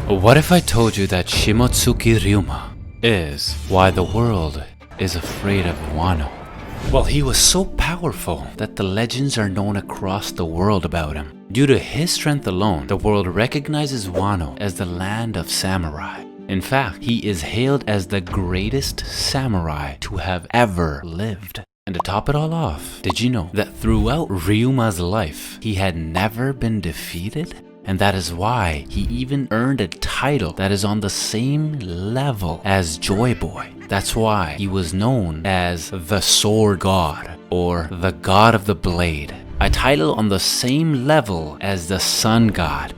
What if I told you that Shimotsuki Ryuma is why the world is afraid of Wano? Well, he was so powerful that the legends are known across the world about him. Due to his strength alone, the world recognizes Wano as the land of samurai. In fact, he is hailed as the greatest samurai to have ever lived. And to top it all off, did you know that throughout Ryuma's life, he had never been defeated? And that is why he even earned a title that is on the same level as Joyboy. That's why he was known as the Sword God or the God of the Blade. A title on the same level as the Sun God,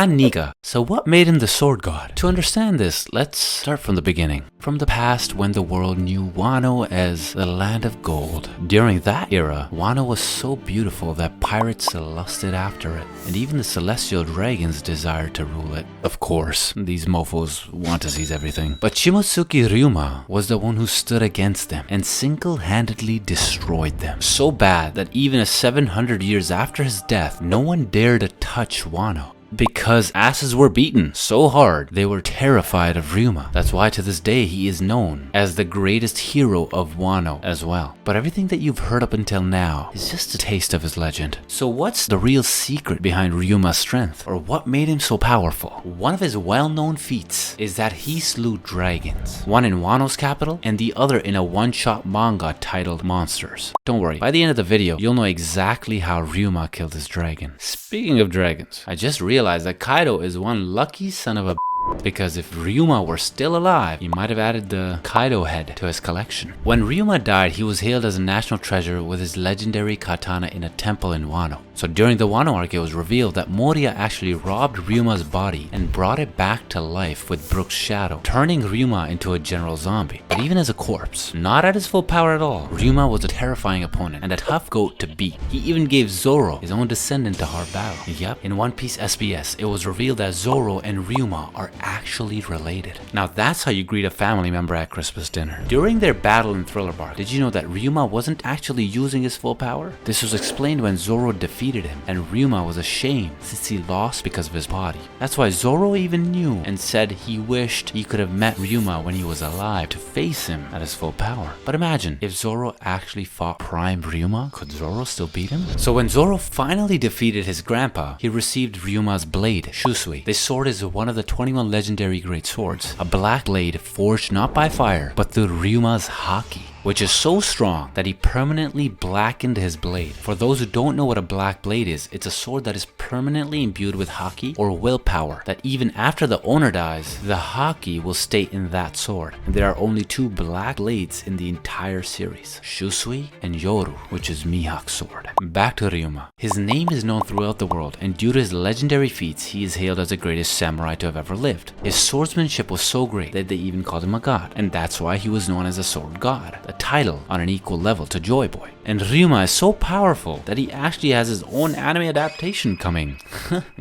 nika. So what made him the Sword God? To understand this, let's start from the beginning. From the past when the world knew Wano as the land of gold. During that era, Wano was so beautiful that pirates lusted after it, and even the celestial dragons desired to rule it. Of course, these mofos want to seize everything. But Shimotsuki Ryuma was the one who stood against them and single-handedly destroyed them. So bad that even 700 years after his death, no one dared to touch Wano. Because asses were beaten so hard, they were terrified of Ryuma. That's why to this day he is known as the greatest hero of Wano as well. But everything that you've heard up until now is just a taste of his legend. So what's the real secret behind Ryuma's strength? Or what made him so powerful? One of his well-known feats is that he slew dragons. One in Wano's capital and the other in a one-shot manga titled Monsters. Don't worry, by the end of the video, you'll know exactly how Ryuma killed his dragon. Speaking of dragons, I just realized that Kaido is one lucky son of a because if Ryuma were still alive, he might have added the Kaido head to his collection. When Ryuma died, he was hailed as a national treasure with his legendary katana in a temple in Wano. So during the Wano arc, it was revealed that Moria actually robbed Ryuma's body and brought it back to life with Brook's shadow, turning Ryuma into a general zombie. But even as a corpse, not at his full power at all, Ryuma was a terrifying opponent and a tough goat to beat. He even gave Zoro, his own descendant, a hard battle. Yep, in One Piece SBS, it was revealed that Zoro and Ryuma are actually related. Now that's how you greet a family member at Christmas dinner. During their battle in Thriller Bark, did you know that Ryuma wasn't actually using his full power? This was explained when Zoro defeated him, and Ryuma was ashamed since he lost because of his body. That's why Zoro even knew and said he wished he could have met Ryuma when he was alive to face him at his full power. But imagine, if Zoro actually fought Prime Ryuma, could Zoro still beat him? So when Zoro finally defeated his grandpa, he received Ryuma's blade, Shusui. This sword is one of the 21 legendary great swords, a black blade forged not by fire, but through Ryuma's haki, which is so strong that he permanently blackened his blade. For those who don't know what a black blade is, it's a sword that is permanently imbued with haki or willpower, that even after the owner dies, the haki will stay in that sword. And there are only two black blades in the entire series, Shusui and Yoru, which is Mihawk's sword. Back to Ryuma. His name is known throughout the world, and due to his legendary feats, he is hailed as the greatest samurai to have ever lived. His swordsmanship was so great that they even called him a god, and that's why he was known as a sword god, a title on an equal level to Joyboy. And Ryuma is so powerful that he actually has his own anime adaptation coming.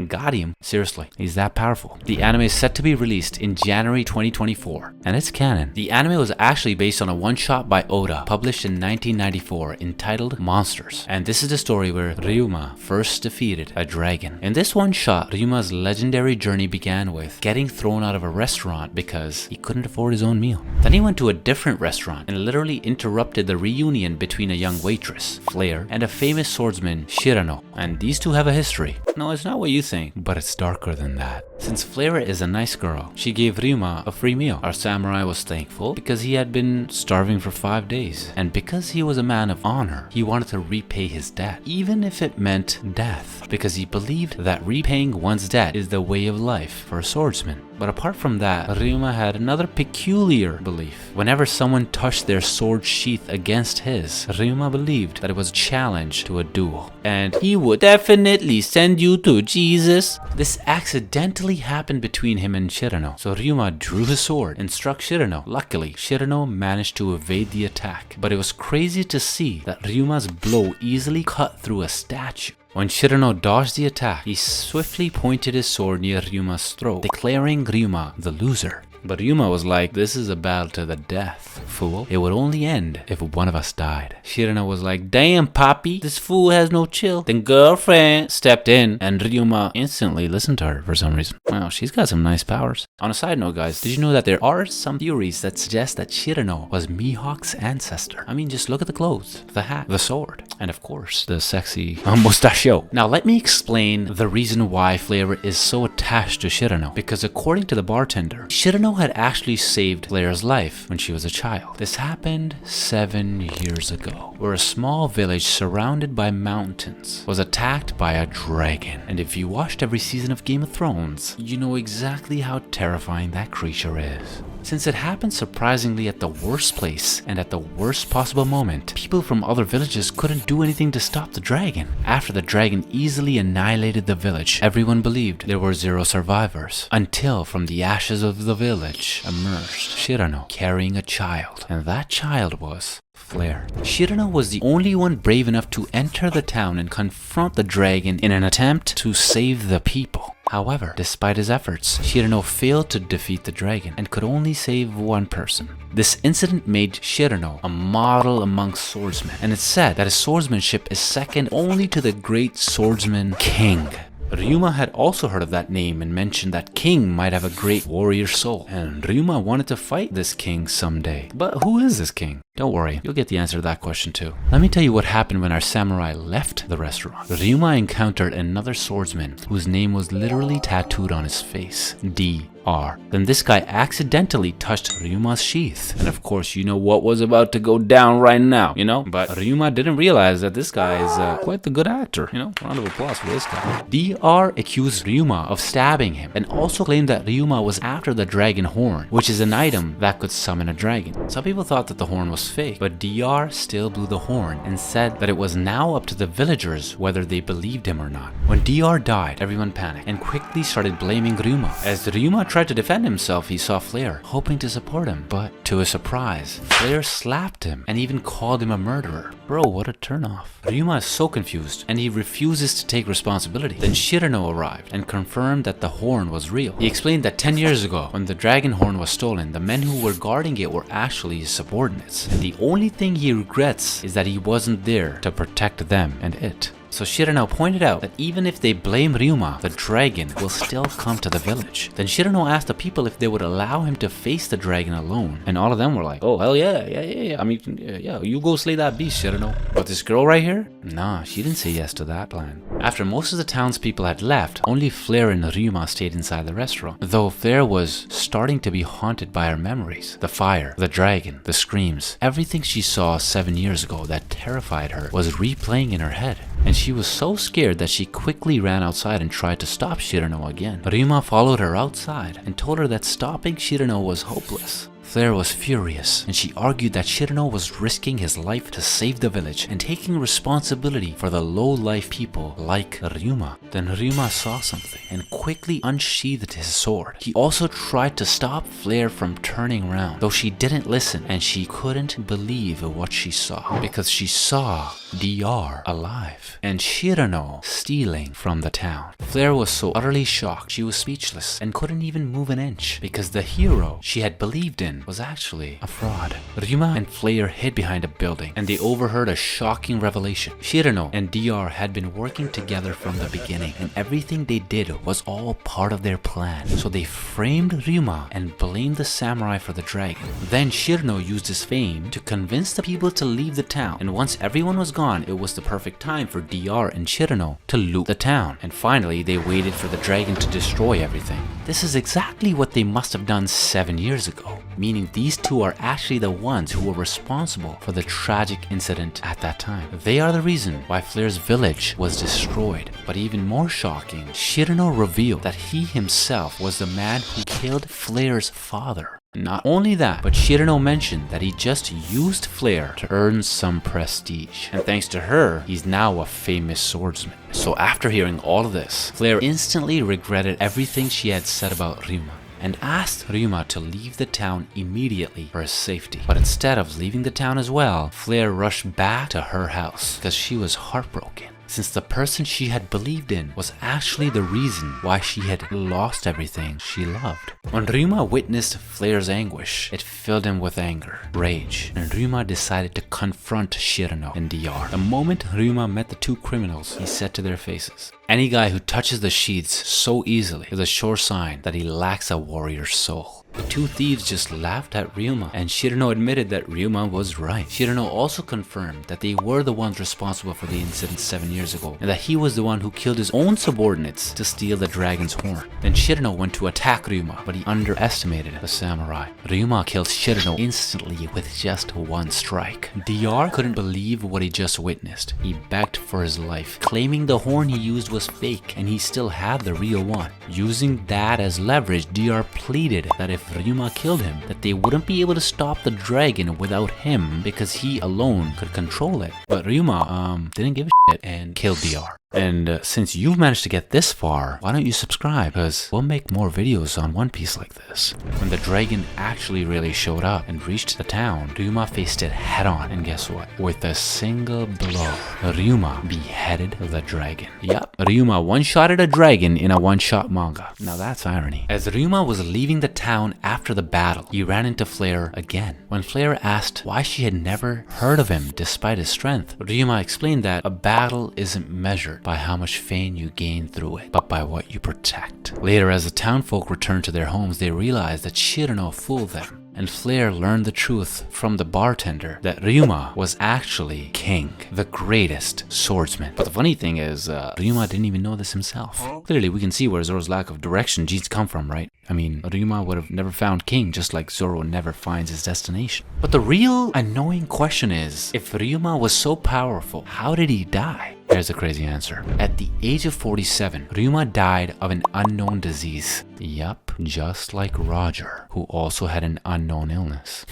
Got him. Seriously, he's that powerful. The anime is set to be released in January 2024, and it's canon. The anime was actually based on a one-shot by Oda, published in 1994, entitled Monsters. And this is the story where Ryuma first defeated a dragon. In this one-shot, Ryuma's legendary journey began with getting thrown out of a restaurant because he couldn't afford his own meal. Then he went to a different restaurant and literally interrupted the reunion between a young waitress, Flare, and a famous swordsman, Shirano, and these two have a history. No, it's not what you think, but it's darker than that. Since Flare is a nice girl, she gave Ryuma a free meal. Our samurai was thankful because he had been starving for 5 days, and because he was a man of honor, he wanted to repay his debt, even if it meant death, because he believed that repaying one's debt is the way of life for a swordsman. But apart from that, Ryuma had another peculiar belief. Whenever someone touched their sword sheath against his, Ryuma believed that it was a challenge to a duel, and he would definitely send you to Jesus. This accidentally happened between him and Shirano, so Ryuma drew his sword and struck Shirano. Luckily, Shirano managed to evade the attack, but it was crazy to see that Ryuma's blow easily cut through a statue. When Shirano dodged the attack, he swiftly pointed his sword near Ryuma's throat, declaring Ryuma the loser. But Ryuma was like, this is a battle to the death, fool. It would only end if one of us died. Shirano was like, damn, Poppy, this fool has no chill. Then girlfriend stepped in, and Ryuma instantly listened to her for some reason. Wow, she's got some nice powers. On a side note, guys, did you know that there are some theories that suggest that Shirano was Mihawk's ancestor? I mean, just look at the clothes, the hat, the sword, and of course, the sexy mustachio. Now, let me explain the reason why Flare is so attached to Shirano. Because according to the bartender, Shirano had actually saved Flare's life when she was a child. This happened 7 years ago, where a small village surrounded by mountains was attacked by a dragon. And if you watched every season of Game of Thrones, you know exactly how terrifying that creature is. Since it happened surprisingly at the worst place and at the worst possible moment, people from other villages couldn't do anything to stop the dragon. After the dragon easily annihilated the village, everyone believed there were 0 survivors, until from the ashes of the village emerged Shirano carrying a child, and that child was Flare. Shirano was the only one brave enough to enter the town and confront the dragon in an attempt to save the people. However, despite his efforts, Shirano failed to defeat the dragon and could only save one person. This incident made Shirano a model amongst swordsmen, and it's said that his swordsmanship is second only to the great swordsman King. Ryuma had also heard of that name and mentioned that King might have a great warrior soul, and Ryuma wanted to fight this king someday. But who is this king? Don't worry, you'll get the answer to that question too. Let me tell you what happened when our samurai left the restaurant. Ryuma encountered another swordsman whose name was literally tattooed on his face, DR. Then this guy accidentally touched Ryuma's sheath. And of course, you know what was about to go down right now, you know? But Ryuma didn't realize that this guy is quite the good actor, you know? Round of applause for this guy. DR accused Ryuma of stabbing him and also claimed that Ryuma was after the dragon horn, which is an item that could summon a dragon. Some people thought that the horn was fake, but DR still blew the horn and said that it was now up to the villagers whether they believed him or not. When DR died, everyone panicked and quickly started blaming Ryuma. As Ryuma tried to defend himself, he saw Flare, hoping to support him, but to his surprise, Flare slapped him and even called him a murderer. Bro, what a turnoff. Ryuma is so confused and he refuses to take responsibility. Then Shirano arrived and confirmed that the horn was real. He explained that 10 years ago, when the dragon horn was stolen, the men who were guarding it were actually his subordinates. And the only thing he regrets is that he wasn't there to protect them and it. So Shirano pointed out that even if they blame Ryuma, the dragon will still come to the village. Then Shirano asked the people if they would allow him to face the dragon alone. And all of them were like, oh, hell yeah. I mean, yeah, you go slay that beast, Shirano. But this girl right here? Nah, she didn't say yes to that plan. After most of the townspeople had left, only Flare and Ryuma stayed inside the restaurant. Though Flare was starting to be haunted by her memories. The fire, the dragon, the screams. Everything she saw 7 years ago that terrified her was replaying in her head. And she was so scared that she quickly ran outside and tried to stop Shirano again. Ryuma followed her outside and told her that stopping Shirano was hopeless. Flare was furious, and she argued that Shirano was risking his life to save the village and taking responsibility for the low-life people like Ryuma. Then Ryuma saw something and quickly unsheathed his sword. He also tried to stop Flare from turning around, though she didn't listen and she couldn't believe what she saw, because she saw DR alive and Shirano stealing from the town. Flare was so utterly shocked she was speechless and couldn't even move an inch, because the hero she had believed in was actually a fraud. Ryuma and Flare hid behind a building and they overheard a shocking revelation. Shirano and DR had been working together from the beginning, and everything they did was all part of their plan. So they framed Ryuma and blamed the samurai for the dragon. Then Shirano used his fame to convince the people to leave the town, and once everyone was gone, it was the perfect time for DR and Shirano to loot the town. And finally, they waited for the dragon to destroy everything. This is exactly what they must have done 7 years ago, meaning these two are actually the ones who were responsible for the tragic incident at that time. They are the reason why Flare's village was destroyed. But even more shocking, Shirano revealed that he himself was the man who killed Flare's father. Not only that, but Shirano mentioned that he just used Flare to earn some prestige. And thanks to her, he's now a famous swordsman. So after hearing all of this, Flare instantly regretted everything she had said about Ryuma and asked Ryuma to leave the town immediately for his safety. But instead of leaving the town as well, Flare rushed back to her house because she was heartbroken. since the person she had believed in was actually the reason why she had lost everything she loved. When Ryuma witnessed Flare's anguish, it filled him with anger, rage, and Ryuma decided to confront Shirano and DR. The moment Ryuma met the two criminals, he said to their faces, "Any guy who touches the sheets so easily is a sure sign that he lacks a warrior's soul." The two thieves just laughed at Ryuma, and Shirano admitted that Ryuma was right. Shirano also confirmed that they were the ones responsible for the incident 7 years ago, and that he was the one who killed his own subordinates to steal the dragon's horn. Then Shirano went to attack Ryuma, but he underestimated the samurai. Ryuma killed Shirano instantly with just one strike. DR couldn't believe what he just witnessed. He begged for his life, claiming the horn he used was fake and he still had the real one. Using that as leverage, DR pleaded that if Ryuma killed him, that they wouldn't be able to stop the dragon without him because he alone could control it. But Ryuma didn't give a shit and killed DR. And since you've managed to get this far, why don't you subscribe, because we'll make more videos on One Piece like this. When the dragon actually really showed up and reached the town, Ryuma faced it head on, and guess what? With a single blow, Ryuma beheaded the dragon. Yup, Ryuma one-shotted a dragon in a one-shot manga. Now that's irony. As Ryuma was leaving the town after the battle, he ran into Flare again. When Flare asked why she had never heard of him despite his strength, Ryuma explained that a battle isn't measured by how much fame you gain through it, but by what you protect. Later, as the townfolk returned to their homes, they realized that Shirano fooled them. And Flare learned the truth from the bartender that Ryuma was actually king, the greatest swordsman. But the funny thing is, Ryuma didn't even know this himself. Clearly, we can see where Zoro's lack of direction genes come from, right? I mean, Ryuma would have never found king, just like Zoro never finds his destination. But the real annoying question is, if Ryuma was so powerful, how did he die? Here's a crazy answer. At the age of 47, Ryuma died of an unknown disease. Yup, just like Roger, who also had an unknown illness.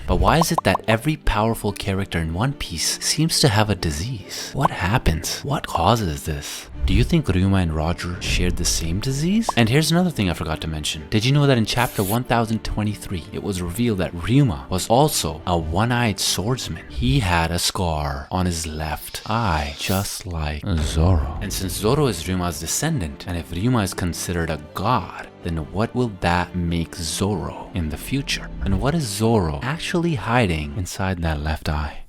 But why is it that every powerful character in One Piece seems to have a disease? What happens? What causes this? Do you think Ryuma and Roger shared the same disease? And here's another thing I forgot to mention. Did you know that in chapter 1023, it was revealed that Ryuma was also a one-eyed swordsman? He had a scar on his left eye, just like Zoro. And since Zoro is Ryuma's descendant, and if Ryuma is considered a god, then what will that make Zoro in the future? And what is Zoro actually hiding inside that left eye?